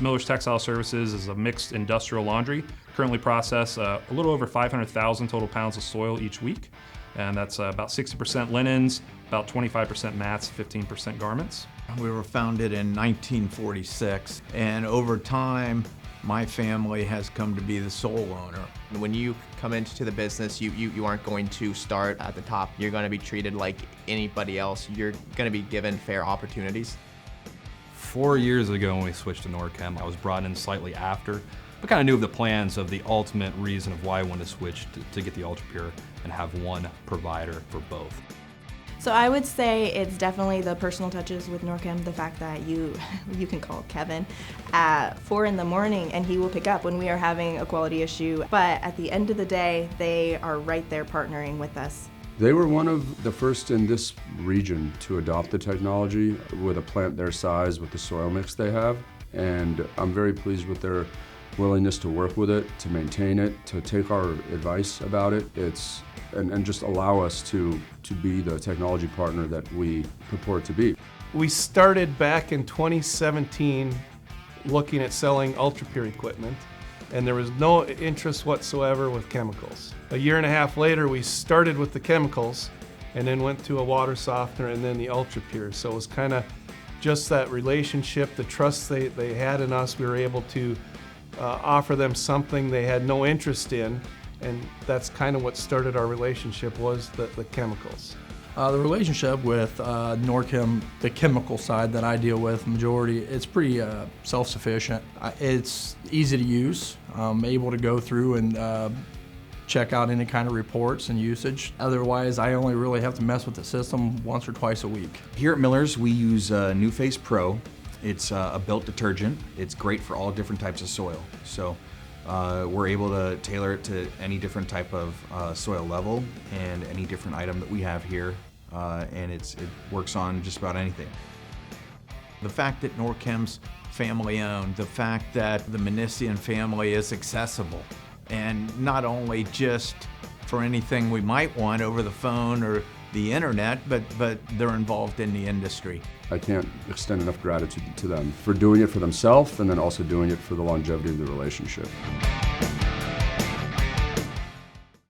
Miller's Textile Services is a mixed industrial laundry. Currently process a little over 500,000 total pounds of soil each week. And that's about 60% linens, about 25% mats, 15% garments. We were founded in 1946, and over time, my family has come to be the sole owner. When you come into the business, you aren't going to start at the top. You're going to be treated like anybody else. You're going to be given fair opportunities. 4 years ago when we switched to Norchem, I was brought in slightly after, but kind of knew of the plans of the ultimate reason of why I wanted to switch to get the Ultra Pure and have one provider for both. So I would say it's definitely the personal touches with Norchem, the fact that you can call Kevin at 4 in the morning and he will pick up when we are having a quality issue. But at the end of the day, they are right there partnering with us. They were one of the first in this region to adopt the technology with a plant their size, with the soil mix they have. And I'm very pleased with their willingness to work with it, to maintain it, to take our advice about it. And just allow us to be the technology partner that we purport to be. We started back in 2017 looking at selling Ultra Pure equipment, and there was no interest whatsoever with chemicals. A year and a half later, we started with the chemicals and then went to a water softener and then the Ultra Pure. So it was kind of just that relationship, the trust they had in us. We were able to offer them something they had no interest in, and that's kind of what started our relationship, was the chemicals. The relationship with Norchem, the chemical side that I deal with, majority, it's pretty self-sufficient. It's easy to use. I'm able to go through and check out any kind of reports and usage. Otherwise, I only really have to mess with the system once or twice a week. Here at Miller's, we use New Face Pro. It's a built detergent. It's great for all different types of soil. So we're able to tailor it to any different type of soil level and any different item that we have here, and it works on just about anything. The fact that Norchem's family owned, the fact that the Manessian family is accessible, and not only just for anything we might want over the phone or the internet, but they're involved in the industry. I can't extend enough gratitude to them for doing it for themselves and then also doing it for the longevity of the relationship.